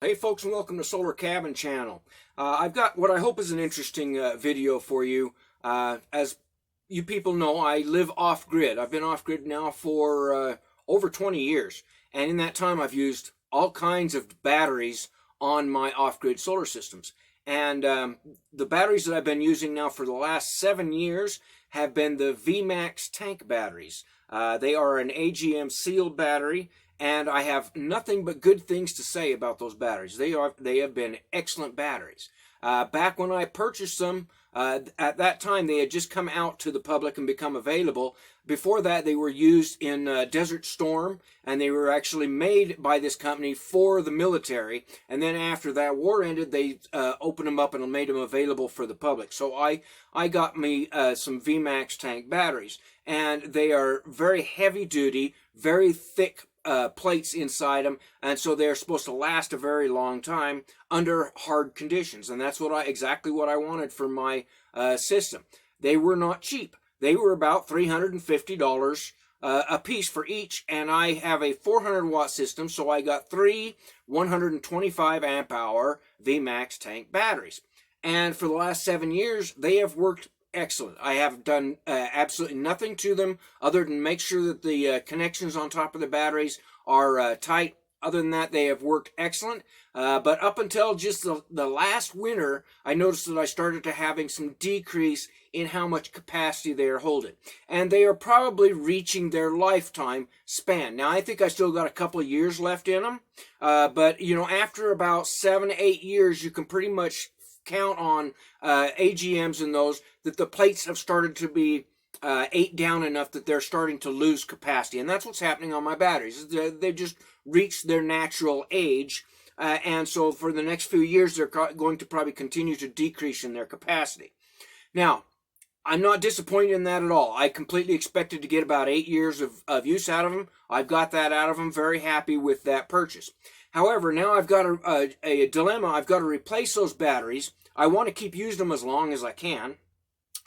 Hey folks, and welcome to Solarcabin channel. I've got what I hope is an interesting video for you. As you people know, I live off-grid. I've been off-grid now for over 20 years. And in that time, I've used all kinds of batteries on my off-grid solar systems. And the batteries that I've been using now for the last 7 years have been the Vmax tank batteries. They are an AGM sealed battery, and I have nothing but good things to say about those batteries. They have been excellent batteries. Back when I purchased them, at that time they had just come out to the public and become available. Before that, they were used in Desert Storm, and they were actually made by this company for the military. And then after that war ended, they opened them up and made them available for the public. So I got me some Vmax tank batteries, and they are very heavy duty, very thick plates inside them, and so they're supposed to last a very long time under hard conditions. And that's exactly what I wanted for my system. They were not cheap. They were about $350 a piece for each, and I have a 400-watt system, so I got three 125 amp hour Vmax tank batteries. And for the last 7 years, they have worked excellent. I have done absolutely nothing to them other than make sure that the connections on top of the batteries are tight. Other than that, they have worked excellent. But up until just the last winter, I noticed that I started to having some decrease in how much capacity they are holding. And they are probably reaching their lifetime span. Now, I think I still got a couple of years left in them. But, you know, after about 7 to 8 years, you can pretty much count on AGMs and those that the plates have started to be ate down enough that they're starting to lose capacity. And that's what's happening on my batteries. They've just reached their natural age. And so for the next few years, they're going to probably continue to decrease in their capacity. Now, I'm not disappointed in that at all. I completely expected to get about 8 years of use out of them. I've got that out of them. Very happy with that purchase. However, now I've got a dilemma. I've got to replace those batteries. I want to keep using them as long as I can,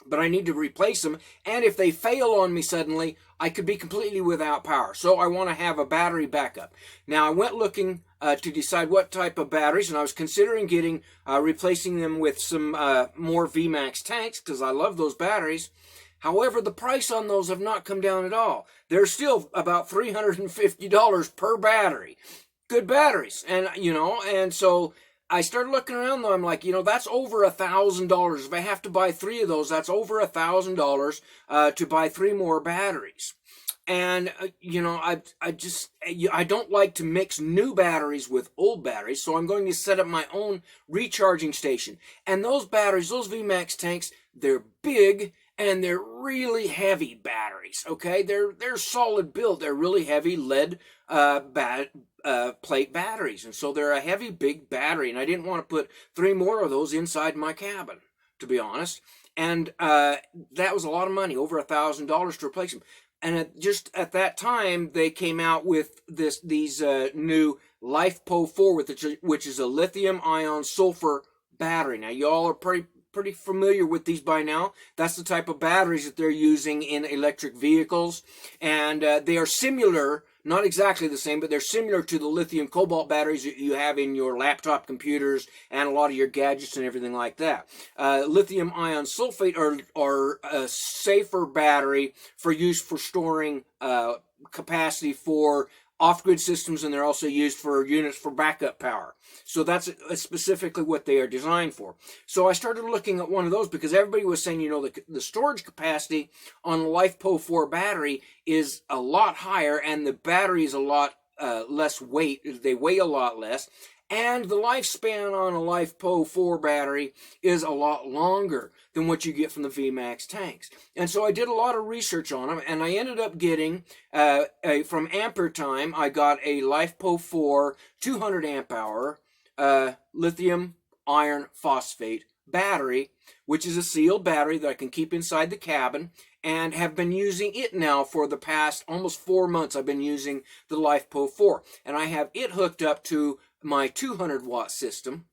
but I need to replace them. And if they fail on me suddenly, I could be completely without power. So I want to have a battery backup. Now, I went looking to decide what type of batteries, and I was considering replacing them with some more Vmax tanks, because I love those batteries. However, the price on those have not come down at all. They're still about $350 per battery. Good batteries. And so I started looking around though. I'm like, that's over $1,000. If I have to buy 3 of those, that's over $1,000 to buy 3 more batteries. And I don't like to mix new batteries with old batteries, so I'm going to set up my own recharging station. And those batteries, those Vmax tanks, they're big and they're really heavy batteries. Okay, they're solid build. They're really heavy lead plate batteries, and so they're a heavy, big battery. And I didn't want to put 3 more of those inside my cabin, to be honest. And that was a lot of money, over $1,000 to replace them. And just at that time, they came out with these new LIFPO4, which is a lithium-ion sulfur battery. Now, y'all are pretty familiar with these by now. That's the type of batteries that they're using in electric vehicles. And they are similar, not exactly the same, but they're similar to the lithium cobalt batteries that you have in your laptop computers and a lot of your gadgets and everything like that. Lithium ion sulfate are a safer battery for use for storing capacity for off-grid systems, and they're also used for units for backup power. So that's specifically what they are designed for. So I started looking at one of those because everybody was saying, the storage capacity on the LIFPO4 battery is a lot higher, and the battery is a lot less weight. They weigh a lot less. And the lifespan on a LIFPO4 battery is a lot longer than what you get from the Vmax tanks. And so I did a lot of research on them, and I ended up getting, from Ampere time, I got a LIFPO4 200 amp hour lithium iron phosphate battery, which is a sealed battery that I can keep inside the cabin, and have been using it now for the past almost 4 months. I've been using the LIFPO4, and I have it hooked up to my 200-watt system,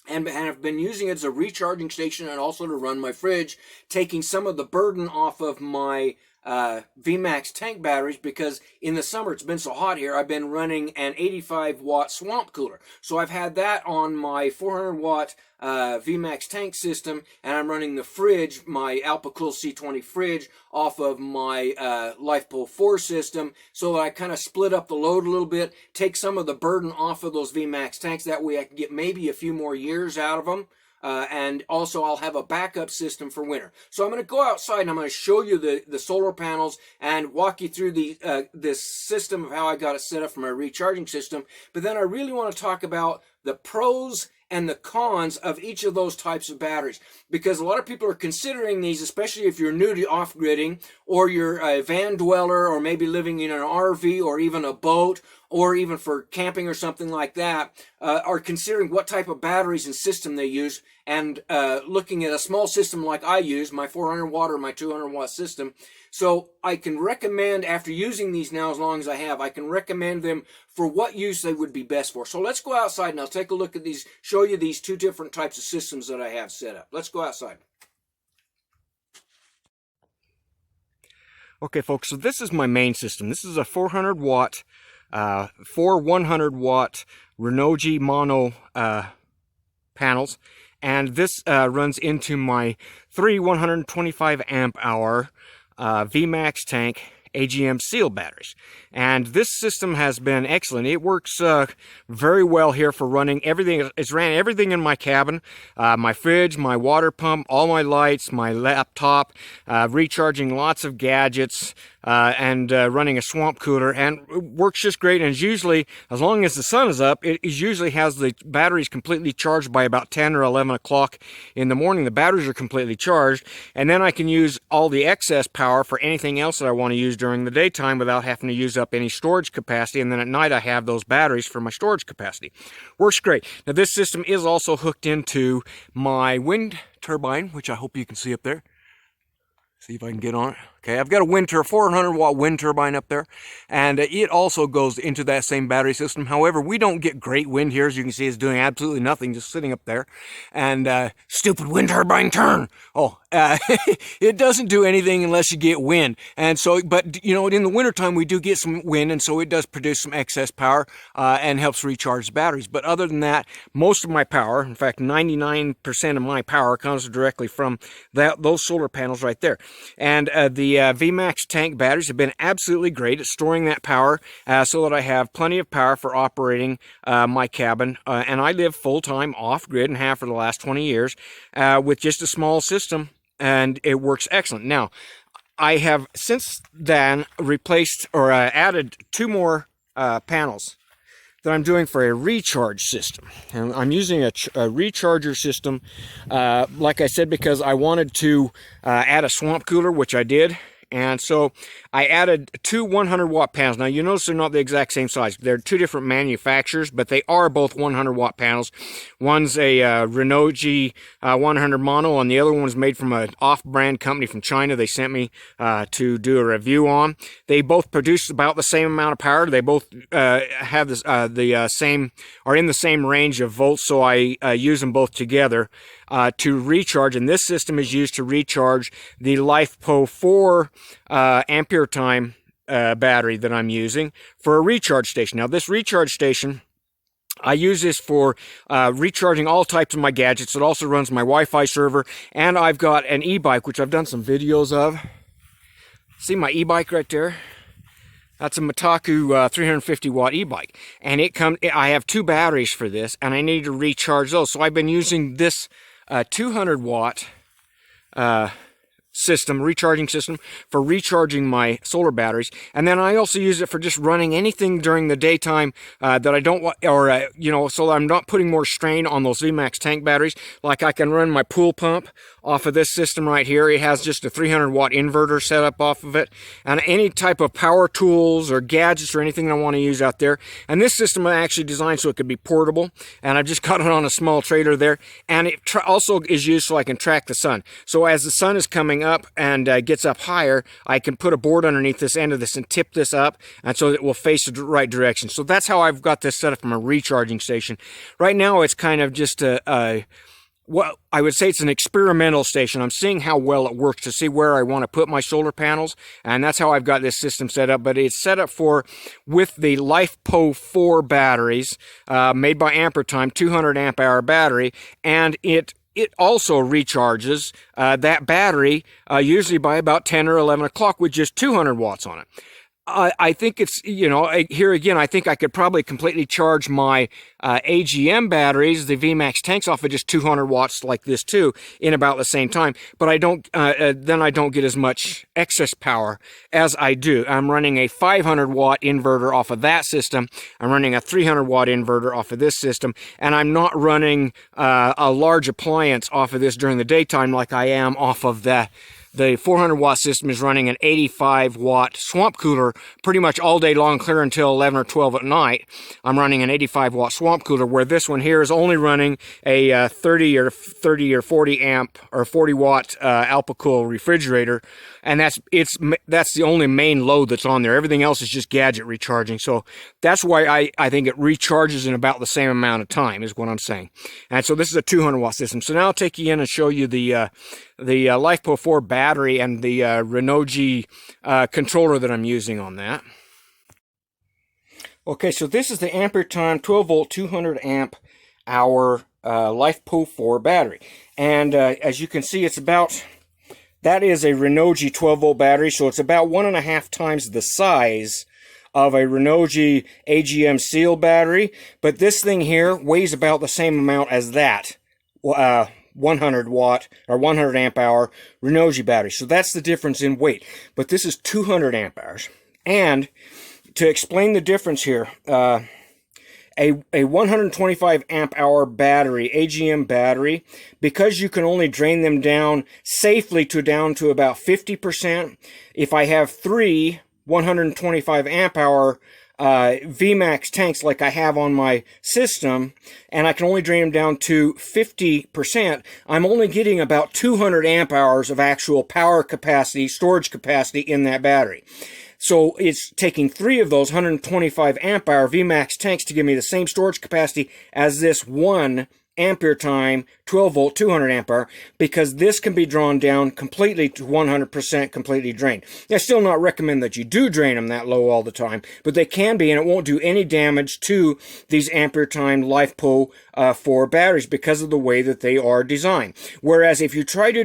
and have been using it as a recharging station and also to run my fridge, taking some of the burden off of my Vmax tank batteries, because in the summer it's been so hot here, I've been running an 85-watt swamp cooler. So I've had that on my 400-watt Vmax tank system, and I'm running the fridge, my AlpaCool C20 fridge, off of my LIFPO4 system, so that I kind of split up the load a little bit, take some of the burden off of those Vmax tanks. That way I can get maybe a few more years out of them. And also I'll have a backup system for winter. So I'm going to go outside and I'm going to show you the solar panels and walk you through this system of how I got it set up for my recharging system. But then I really want to talk about the pros and the cons of each of those types of batteries, because a lot of people are considering these, especially if you're new to off-gridding, or you're a van dweller, or maybe living in an RV or even a boat, or even for camping or something like that, are considering what type of batteries and system they use, and looking at a small system like I use, my 400 watt or my 200 watt system. So I can recommend, after using these now as long as I have, I can recommend them for what use they would be best for. So let's go outside and I'll take a look at these, show you these two different types of systems that I have set up. Let's go outside. Okay folks, so this is my main system. This is a 400 watt, 4 100 watt Renogy mono panels, and this runs into my 3 125 amp hour Vmax tank AGM seal batteries. And this system has been excellent. It works very well here for running everything. It's ran everything in my cabin, my fridge, my water pump, all my lights, my laptop, recharging lots of gadgets, and running a swamp cooler, and it works just great. And it's usually, as long as the sun is up, it usually has the batteries completely charged by about 10 or 11 o'clock in the morning. The batteries are completely charged, and then I can use all the excess power for anything else that I want to use during the daytime without having to use up any storage capacity. And then at night I have those batteries for my storage capacity. Works great. Now this system is also hooked into my wind turbine, which I hope you can see up there. See if I can get on it. Okay, I've got a 400 watt wind turbine up there, and it also goes into that same battery system. However, we don't get great wind here. As you can see, it's doing absolutely nothing, just sitting up there. And stupid wind turbine turn. Oh, it doesn't do anything unless you get wind. And so, but you know, in the wintertime we do get some wind, and so it does produce some excess power and helps recharge the batteries. But other than that, most of my power, in fact 99% of my power, comes directly from those solar panels right there. And the Vmax tank batteries have been absolutely great at storing that power, so that I have plenty of power for operating my cabin. And I live full-time off-grid and have for the last 20 years with just a small system, and it works excellent. Now, I have since then replaced or added 2 more panels that I'm doing for a recharge system. And I'm using a recharger system, like I said, because I wanted to add a swamp cooler, which I did. And so I added 2 100 watt panels. Now you notice they're not the exact same size. They're 2 different manufacturers, but they are both 100 watt panels. One's a Renogy 100 mono, and the other one's made from an off-brand company from China. They sent me to do a review on. They both produce about the same amount of power. They both have this, are in the same range of volts, so I use them both together to recharge. And this system is used to recharge the LIFPO4 Ampere time battery that I'm using for a recharge station. Now this recharge station, I use this for recharging all types of my gadgets. It also runs my Wi-Fi server, and I've got an e-bike, which I've done some videos of. See my e-bike right there? That's a Mataku 350 watt e-bike, and I have 2 batteries for this, and I need to recharge those. So I've been using this 200 watt system, recharging system, for recharging my solar batteries. And then I also use it for just running anything during the daytime that I don't want, or you know, so I'm not putting more strain on those Vmax tank batteries. Like I can run my pool pump off of this system right here. It has just a 300 watt inverter set up off of it, and any type of power tools or gadgets or anything I want to use out there. And this system I actually designed so it could be portable, and I've just got it on a small trailer there. And it also is used so I can track the sun. So as the sun is coming up and gets up higher, I can put a board underneath this end of this and tip this up, and so it will face the right direction. So that's how I've got this set up from a recharging station. Right now it's kind of just a well, I would say it's an experimental station. I'm seeing how well it works to see where I want to put my solar panels, and that's how I've got this system set up. But it's set up with the LIFPO4 batteries made by Ampere, 200 amp hour battery, and it also recharges that battery usually by about 10 or 11 o'clock with just 200 watts on it. I think it's, here again, I think I could probably completely charge my AGM batteries, the Vmax tanks, off of just 200 watts like this too, in about the same time. But I don't, then I don't get as much excess power as I do. I'm running a 500 watt inverter off of that system. I'm running a 300 watt inverter off of this system. And I'm not running a large appliance off of this during the daytime like I am off of the 400 watt system is running an 85 watt swamp cooler pretty much all day long, clear until 11 or 12 at night. I'm running an 85 watt swamp cooler, where this one here is only running a 30 or 40 amp or 40 watt Alpacool refrigerator, and that's the only main load that's on there. Everything else is just gadget recharging. So that's why I think it recharges in about the same amount of time, is what I'm saying. And so this is a 200 watt system. So now I'll take you in and show you the LIFPO4 battery and the Renogy controller that I'm using on that. Okay, so this is the Ampere 12 volt 200 amp hour LIFPO4 battery, and as you can see, that is a Renogy 12 volt battery, so it's about 1.5 times the size of a Renogy AGM seal battery, but this thing here weighs about the same amount as that 100 watt or 100 amp hour Renogy battery. So that's the difference in weight. But this is 200 amp hours. And to explain the difference here, a 125 amp hour battery, AGM battery, because you can only drain them down safely down to about 50%. If I have 3 125 amp hour Vmax tanks like I have on my system, and I can only drain them down to 50%, I'm only getting about 200 amp hours of actual power capacity, storage capacity in that battery. So it's taking 3 of those 125 amp hour Vmax tanks to give me the same storage capacity as this one Ampere 12 volt 200 amp hour, because this can be drawn down completely to 100% completely drained. I still not recommend that you do drain them that low all the time, but they can be, and it won't do any damage to these Ampere LIFPO4 batteries because of the way that they are designed. Whereas if you try to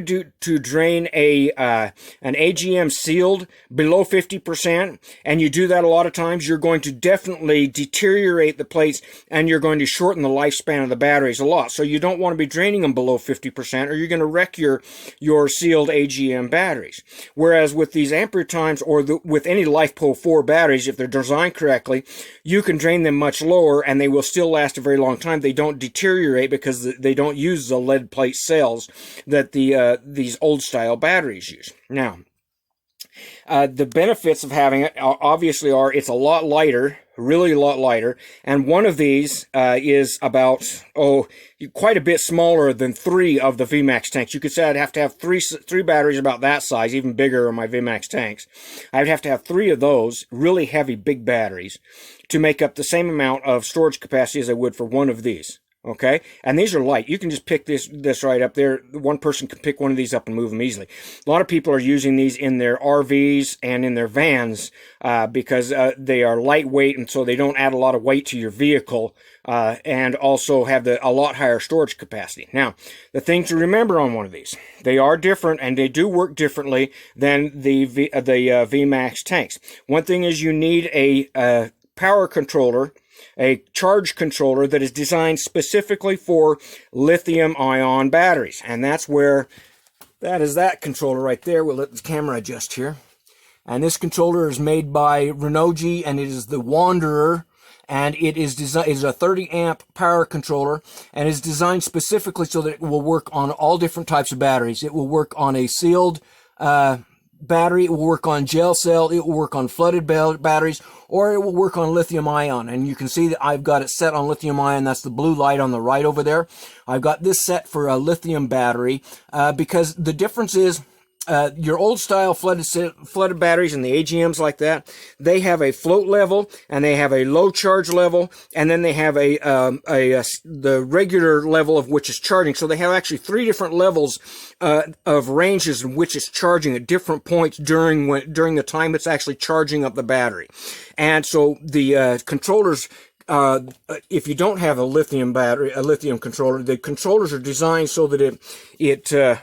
drain an AGM sealed below 50%, and you do that a lot of times, you're going to definitely deteriorate the plates, and you're going to shorten the lifespan of the batteries a lot. So you don't want to be draining them below 50%, or you're going to wreck your sealed AGM batteries. Whereas with these Ampere or with any LIFPO4 batteries, if they're designed correctly, you can drain them much lower and they will still last a very long time. They don't deteriorate because they don't use the lead plate cells that these old style batteries use. Now, the benefits of having it obviously are it's a lot lighter, really a lot lighter, and one of these is about quite a bit smaller than 3 of the Vmax tanks. You could say I'd have to have three batteries about that size, even bigger are my Vmax tanks. I'd have to have 3 of those really heavy big batteries to make up the same amount of storage capacity as I would for one of these. Okay, and these are light. You can just pick this right up there. One person can pick one of these up and move them easily. A lot of people are using these in their RVs and in their vans because they are lightweight, and so they don't add a lot of weight to your vehicle, and also have a lot higher storage capacity. Now, the thing to remember on one of these, they are different and they do work differently than the Vmax tanks. One thing is you need a power controller, a charge controller that is designed specifically for lithium-ion batteries. And that is that controller right there. We'll let the camera adjust here. And this controller is made by Renogy, and it is the Wanderer. And it is a 30 amp power controller, and is designed specifically so that it will work on all different types of batteries. It will work on a sealed battery, it will work on gel cell, it will work on flooded batteries, or it will work on lithium ion. And you can see that I've got it set on lithium ion. That's the blue light on the right over there. I've got this set for a lithium battery because the difference is your old style flooded batteries and the AGMs like that, they have a float level and they have a low charge level, and then they have the regular level of which is charging. So they have actually 3 different levels of ranges in which it's charging at different points during the time it's actually charging up the battery. And so the controllers, if you don't have a lithium controller, the controllers are designed so that it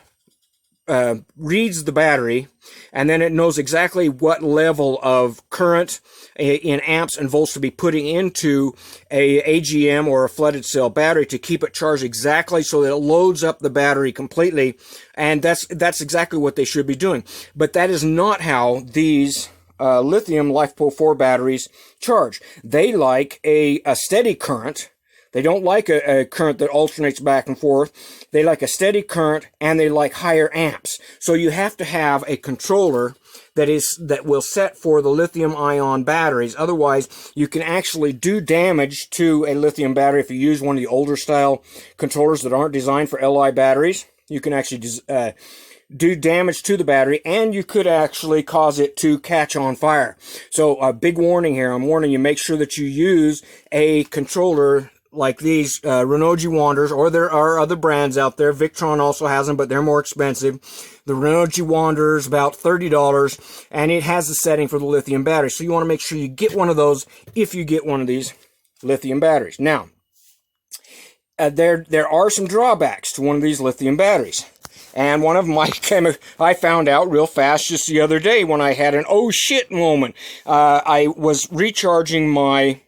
reads the battery, and then it knows exactly what level of current in amps and volts to be putting into a AGM or a flooded cell battery to keep it charged exactly so that it loads up the battery completely. And that's exactly what they should be doing. But that is not how these lithium LiFePO4 batteries charge. They like a steady current. They don't like a current that alternates back and forth. They like a steady current, and they like higher amps. So you have to have a controller that will set for the lithium ion batteries. Otherwise, you can actually do damage to a lithium battery if you use one of the older style controllers that aren't designed for Li batteries. You can actually do damage to the battery, and you could actually cause it to catch on fire. So a big warning here. I'm warning you, make sure that you use a controller like these Renogy Wanders, or there are other brands out there. Victron also has them, but they're more expensive. The Renogy Wander is about $30, and it has the setting for the lithium battery. So you want to make sure you get one of those if you get one of these lithium batteries. Now, there are some drawbacks to one of these lithium batteries. And one of them I found out real fast just the other day when I had an oh shit moment. I was recharging my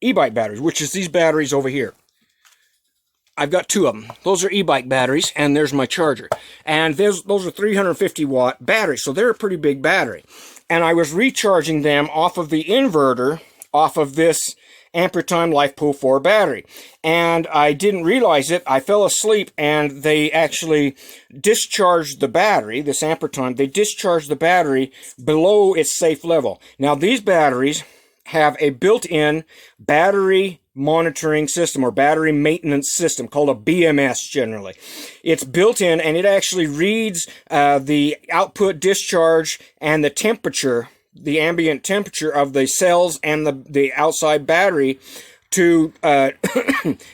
e-bike batteries, which is these batteries over here. I've got 2 of them. Those are e-bike batteries, and there's my charger. And those are 350 watt batteries, so they're a pretty big battery. And I was recharging them off of the inverter, off of this Ampere time LiFePO4 battery. And I didn't realize it. I fell asleep, and they actually discharged the battery, this Ampere time, they discharged the battery below its safe level. Now, these batteries have a built-in battery monitoring system or battery maintenance system called a BMS generally. It's built in, and it actually reads the output discharge and the temperature, the ambient temperature of the cells and the outside battery to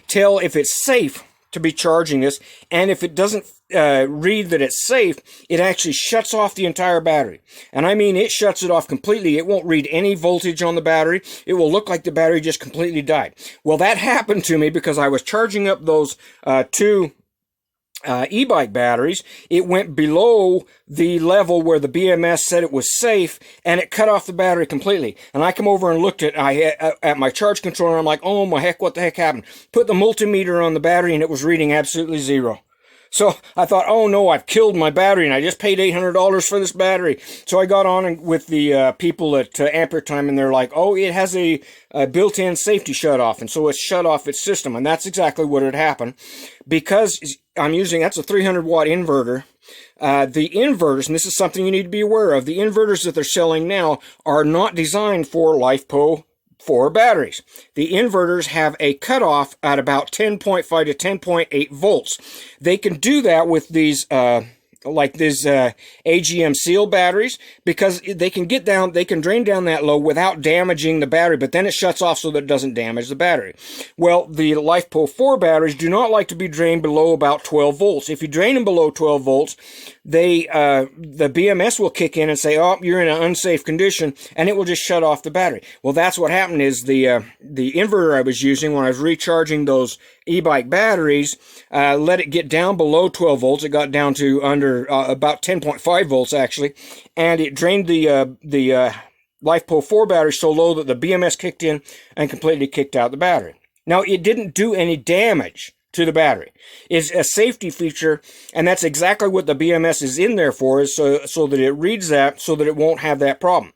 tell if it's safe to be charging this. And if it doesn't read that it's safe, it actually shuts off the entire battery. And I mean, it shuts it off completely. It won't read any voltage on the battery. It will look like the battery just completely died. Well, that happened to me because I was charging up those 2 e-bike batteries. It went below the level where the BMS said it was safe, and it cut off the battery completely. And I come over and looked at my charge controller, and I'm like, oh my heck, what the heck happened? Put the multimeter on the battery, and it was reading absolutely 0. So I thought, oh no, I've killed my battery, and I just paid $800 for this battery. So I got on with the people at Ampere Time, and they're like, oh, it has a built-in safety shut-off, and so it's shut off its system. And that's exactly what had happened. Because that's a 300-watt inverter. The inverters, and this is something you need to be aware of, the inverters that they're selling now are not designed for LiFePO4 batteries. The inverters have a cutoff at about 10.5 to 10.8 volts. They can do that with these AGM seal batteries, because they can drain down that low without damaging the battery, but then it shuts off so that it doesn't damage the battery. Well, the LiFePO4 batteries do not like to be drained below about 12 volts. If you drain them below 12 volts, the BMS will kick in and say, oh, you're in an unsafe condition, and it will just shut off the battery. Well, that's what happened. Is the inverter I was using when I was recharging those e-bike batteries, let it get down below 12 volts. It got down to under about 10.5 volts actually, and it drained the LiFePO4 battery so low that the BMS kicked in and completely kicked out the battery. Now, it didn't do any damage to the battery. It's a safety feature, and that's exactly what the BMS is in there for, is so that it reads that so that it won't have that problem.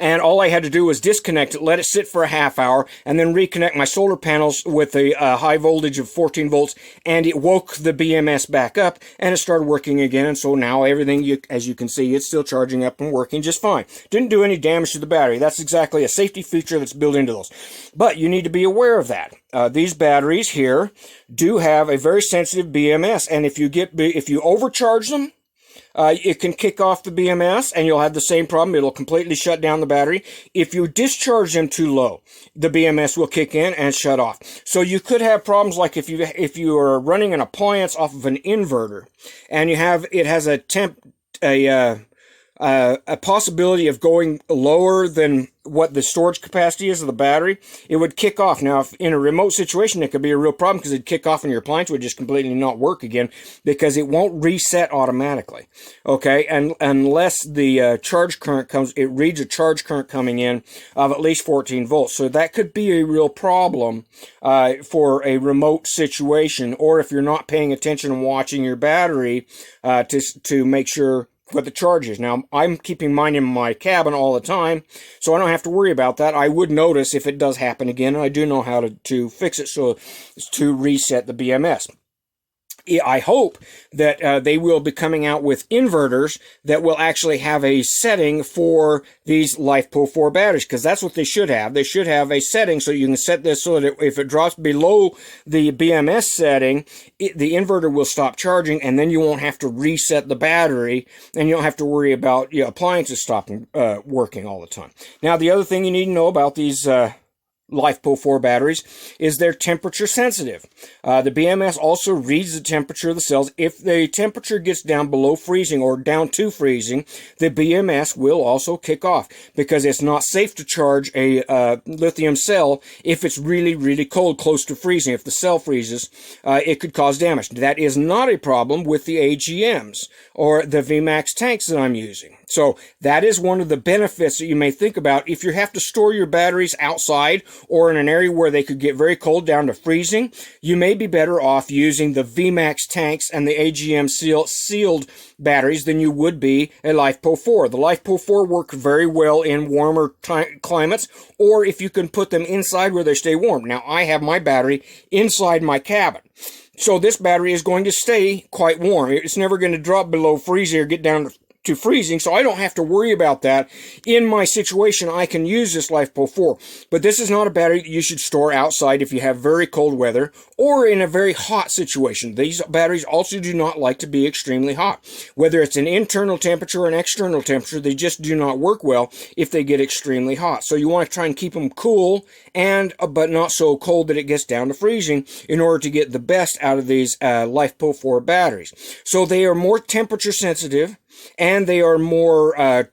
And all I had to do was disconnect it, let it sit for a half hour, and then reconnect my solar panels with a high voltage of 14 volts, and it woke the BMS back up, and it started working again. And so now everything, as you can see, it's still charging up and working just fine. Didn't do any damage to the battery. That's exactly a safety feature that's built into those. But you need to be aware of that. These batteries here do have a very sensitive BMS, and if you overcharge them, it can kick off the BMS and you'll have the same problem. It'll completely shut down the battery. If you discharge them too low, the BMS will kick in and shut off. So you could have problems like if you are running an appliance off of an inverter and it has a possibility of going lower than what the storage capacity is of the battery, it would kick off. Now, if in a remote situation, it could be a real problem because it'd kick off and your appliance would just completely not work again because it won't reset automatically. Okay, and unless the charge current comes, it reads a charge current coming in of at least 14 volts. So that could be a real problem for a remote situation, or if you're not paying attention and watching your battery to make sure what the charge is. Now, I'm keeping mine in my cabin all the time, so I don't have to worry about that. I would notice if it does happen again, and I do know how to fix it, so to reset the BMS. I hope that they will be coming out with inverters that will actually have a setting for these LIFPO4 batteries, because that's what they should have. They should have a setting so you can set this so that if it drops below the BMS setting, the inverter will stop charging, and then you won't have to reset the battery, and you don't have to worry about your appliances stopping working all the time. Now, the other thing you need to know about these LIFPO4 batteries is they're temperature sensitive. The BMS also reads the temperature of the cells. If the temperature gets down below freezing or down to freezing, the BMS will also kick off because it's not safe to charge a lithium cell if it's really, really cold, close to freezing. If the cell freezes, it could cause damage. That is not a problem with the AGMs or the Vmax tanks that I'm using. So that is one of the benefits that you may think about if you have to store your batteries outside or in an area where they could get very cold down to freezing. You may be better off using the Vmax tanks and the AGM sealed batteries than you would be a LIFPO4. The LIFPO4 work very well in warmer climates, or if you can put them inside where they stay warm. Now, I have my battery inside my cabin, so this battery is going to stay quite warm. It's never going to drop below freezing or get down to freezing, so I don't have to worry about that. In my situation, I can use this LIFPO4, but this is not a battery that you should store outside if you have very cold weather or in a very hot situation. These batteries also do not like to be extremely hot. Whether it's an internal temperature or an external temperature, they just do not work well if they get extremely hot. So you want to try and keep them cool and but not so cold that it gets down to freezing in order to get the best out of these LIFPO4 batteries. So they are more temperature sensitive, and they are more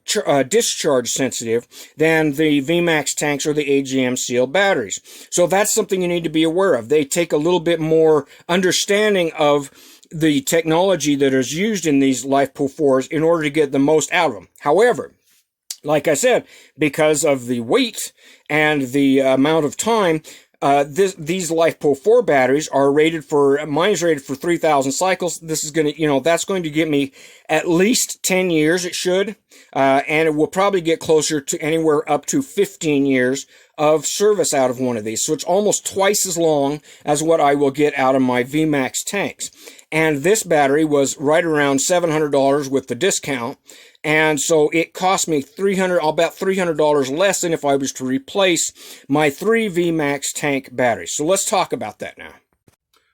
discharge sensitive than the Vmax tanks or the AGM sealed batteries. So that's something you need to be aware of. They take a little bit more understanding of the technology that is used in these LIFPO4s in order to get the most out of them. However, like I said, because of the weight and the amount of time, these LIFPO4 batteries are rated for, mine is rated for 3,000 cycles. This is going to, that's going to get me at least 10 years, it should, and it will probably get closer to anywhere up to 15 years of service out of one of these. So it's almost twice as long as what I will get out of my Vmax tanks. And this battery was right around $700 with the discount. And so it cost me about $300 less than if I was to replace my 3 Vmax tank batteries. So let's talk about that now.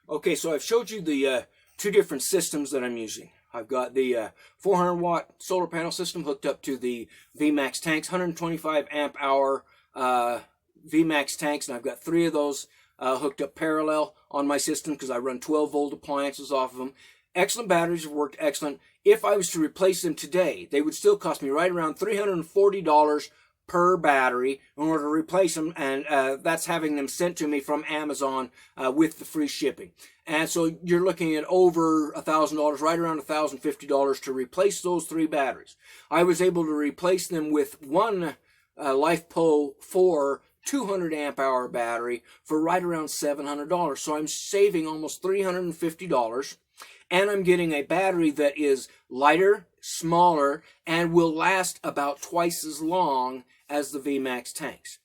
Okay, so I've showed you the two different systems that I'm using. I've got the 400 watt solar panel system hooked up to the Vmax tanks, 125 amp hour Vmax tanks, and I've got 3 of those hooked up parallel on my system because I run 12 volt appliances off of them. Excellent batteries, have worked excellent. If I was to replace them today, they would still cost me right around $340 per battery in order to replace them, and that's having them sent to me from Amazon with the free shipping. And so you're looking at over $1,000, right around $1,050 to replace those 3 batteries. I was able to replace them with one LIFPO4 200 amp hour battery for right around $700. So I'm saving almost $350. And I'm getting a battery that is lighter, smaller, and will last about twice as long as the Vmax tanks.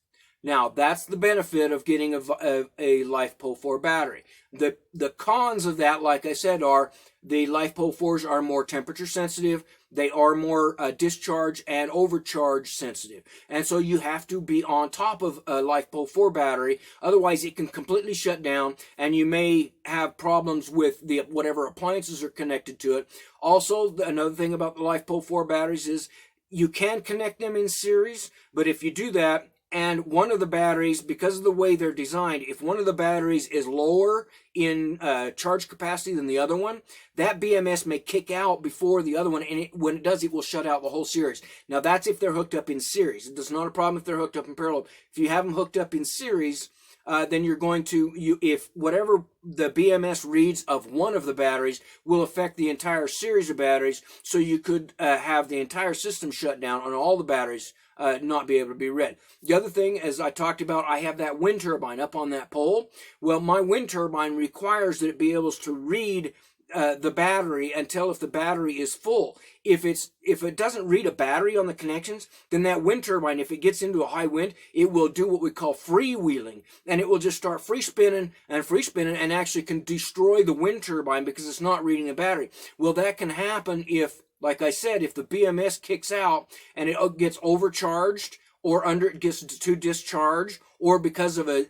Now, that's the benefit of getting a LiFePO4 battery. The cons of that, like I said, are the LiFePO4s are more temperature sensitive. They are more discharge and overcharge sensitive. And so you have to be on top of a LiFePO4 battery. Otherwise, it can completely shut down, and you may have problems with the whatever appliances are connected to it. Also, another thing about the LiFePO4 batteries is you can connect them in series, but if you do that, and one of the batteries, because of the way they're designed, if one of the batteries is lower in charge capacity than the other one, that BMS may kick out before the other one, and when it does, it will shut out the whole series. Now, that's if they're hooked up in series. It's not a problem if they're hooked up in parallel. If you have them hooked up in series, then you're going to, if whatever the BMS reads of one of the batteries will affect the entire series of batteries, so you could have the entire system shut down on all the batteries, not be able to be read. The other thing, as I talked about, I have that wind turbine up on that pole. Well, my wind turbine requires that it be able to read the battery and tell if the battery is full. If it doesn't read a battery on the connections, then that wind turbine, if it gets into a high wind, it will do what we call freewheeling, and it will just start free spinning and actually can destroy the wind turbine because it's not reading a battery. Well, that can happen if, like I said, if the BMS kicks out and it gets overcharged, or it gets too discharged, or because of a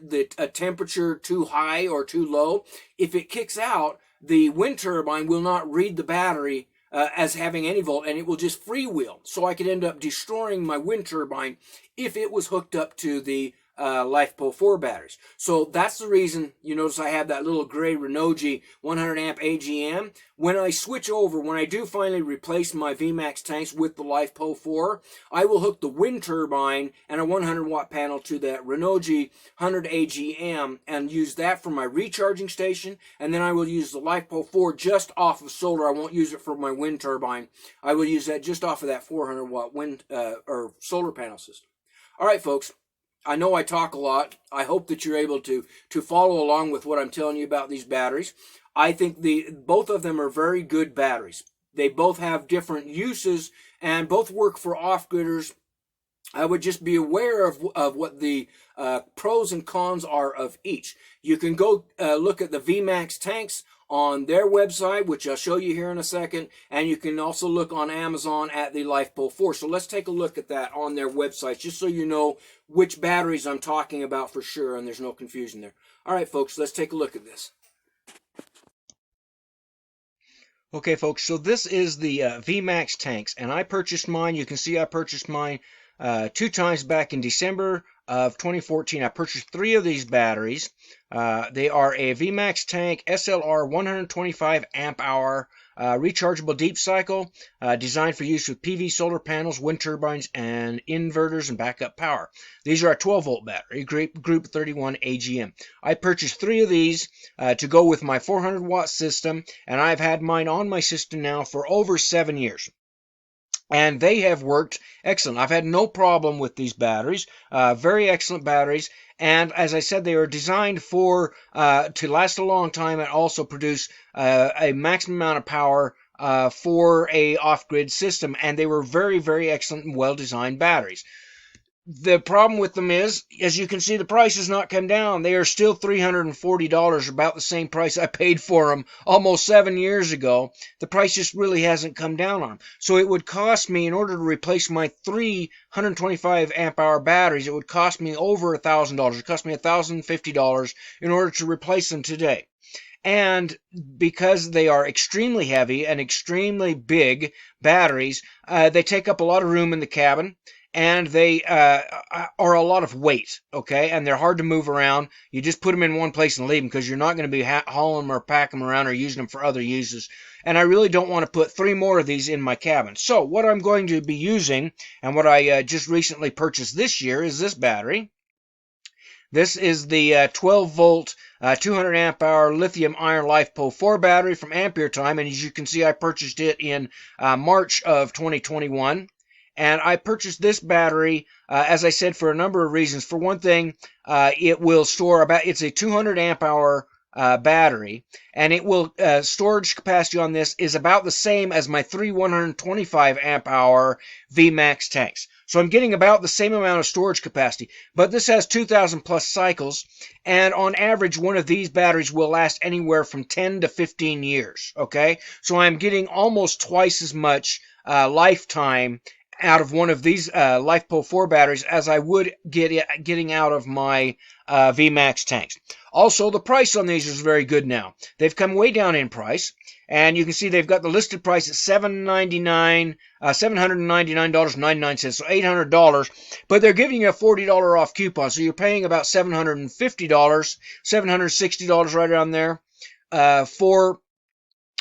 temperature too high or too low, if it kicks out, the wind turbine will not read the battery as having any volt, and it will just freewheel. So I could end up destroying my wind turbine if it was hooked up to the LiFePO4 batteries. So that's the reason you notice I have that little gray Renogy 100 amp AGM. When I switch over, when I do finally replace my Vmax tanks with the LiFePO4, I will hook the wind turbine and a 100 watt panel to that Renogy 100 AGM and use that for my recharging station, and then I will use the LiFePO4 just off of solar. I won't use it for my wind turbine. I will use that just off of that 400 watt wind or solar panel system. All right, folks. I know I talk a lot. I hope that you're able to follow along with what I'm telling you about these batteries. I think both of them are very good batteries. They both have different uses and both work for off-gridders. I would just be aware of what the pros and cons are of each. You can go look at the Vmax tanks on their website, which I'll show you here in a second, and you can also look on Amazon at the LiFePO4. So let's take a look at that on their website, just so you know which batteries I'm talking about for sure, and there's no confusion there. All right, folks, let's take a look at this. Okay, folks, so this is the Vmax tanks, and I purchased mine. You can see I purchased mine 2 times back in December of 2014. I purchased 3 of these batteries. They are a Vmax tank SLR 125 amp hour rechargeable deep cycle, designed for use with PV solar panels, wind turbines, and inverters and backup power. These are a 12-volt battery, Group 31 AGM. I purchased 3 of these to go with my 400-watt system, and I've had mine on my system now for over 7 years. And they have worked excellent. I've had no problem with these batteries. Very excellent batteries. And as I said, they are designed for to last a long time and also produce a maximum amount of power for a off-grid system. And they were very, very excellent and well-designed batteries. The problem with them is, as you can see, the price has not come down. They are still $340, about the same price I paid for them almost 7 years ago. The price just really hasn't come down on them. So it would cost me, in order to replace my 3 125 amp hour batteries, it would cost me over $1,000. It would cost me $1,050 in order to replace them today. And because they are extremely heavy and extremely big batteries, they take up a lot of room in the cabin. And they are a lot of weight, okay? And they're hard to move around. You just put them in one place and leave them because you're not going to be hauling them or packing them around or using them for other uses. And I really don't want to put 3 more of these in my cabin. So what I'm going to be using, and what I just recently purchased this year, is this battery. This is the 12-volt, 200 amp hour lithium iron LiFePO4 battery from Ampere time. And as you can see, I purchased it in March of 2021. And I purchased this battery, as I said, for a number of reasons. For one thing, it will store it's a 200 amp hour battery, and it will storage capacity on this is about the same as my 3 125 amp hour Vmax tanks. So I'm getting about the same amount of storage capacity, but this has 2,000 plus cycles, and on average one of these batteries will last anywhere from 10 to 15 years. Okay, so I'm getting almost twice as much lifetime out of one of these LIFPO4 batteries as I would getting out of my Vmax tanks. Also, the price on these is very good now. They've come way down in price, and you can see they've got the listed price at $799.99, so $800, but they're giving you a $40 off coupon, so you're paying about $750, $760 right around there for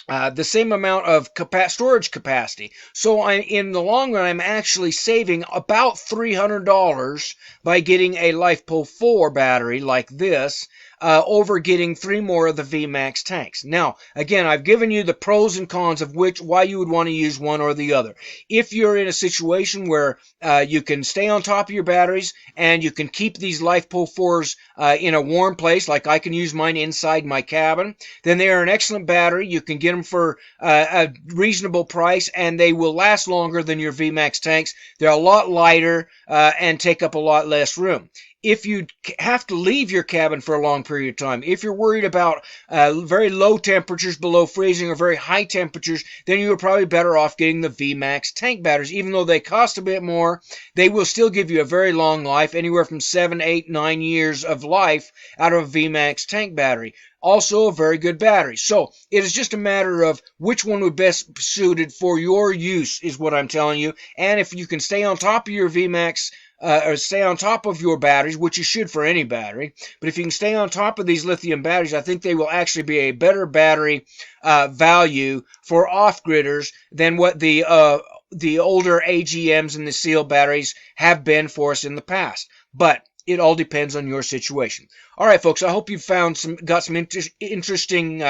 the same amount of storage capacity. So in the long run, I'm actually saving about $300 by getting a LIFPO4 battery like this over getting 3 more of the Vmax tanks. Now, again, I've given you the pros and cons of why you would want to use one or the other. If you're in a situation where you can stay on top of your batteries and you can keep these LIFPO4s in a warm place, like I can use mine inside my cabin, then they are an excellent battery. You can get them for a reasonable price, and they will last longer than your Vmax tanks. They're a lot lighter and take up a lot less room. If you have to leave your cabin for a long period of time, if you're worried about very low temperatures below freezing or very high temperatures, then you're probably better off getting the Vmax tank batteries. Even though they cost a bit more, they will still give you a very long life, anywhere from 7, 8, 9 years of life out of a Vmax tank battery. Also a very good battery. So it is just a matter of which one would best be suited for your use, is what I'm telling you. And if you can stay on top of your Vmax or stay on top of your batteries, which you should for any battery, but if you can stay on top of these lithium batteries, I think they will actually be a better battery value for off-gridders than what the older AGMs and the seal batteries have been for us in the past. But it all depends on your situation. All right, folks, I hope you've got some interesting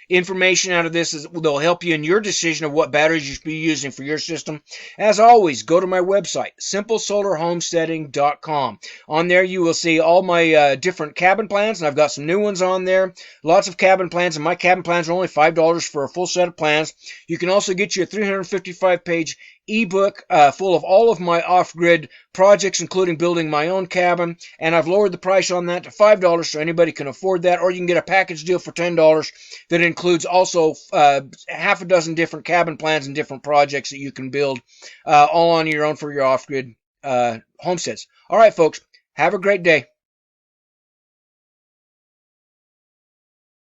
information out of this that'll help you in your decision of what batteries you should be using for your system. As always, go to my website, simplesolarhomesteading.com. On there, you will see all my different cabin plans, and I've got some new ones on there. Lots of cabin plans, and my cabin plans are only $5 for a full set of plans. You can also get you a 355-page ebook full of all of my off-grid projects, including building my own cabin, and I've lowered the price on that to $5 so anybody can afford that, or you can get a package deal for $10 that includes also half a dozen different cabin plans and different projects that you can build all on your own for your off-grid homesteads. All right, folks, have a great day.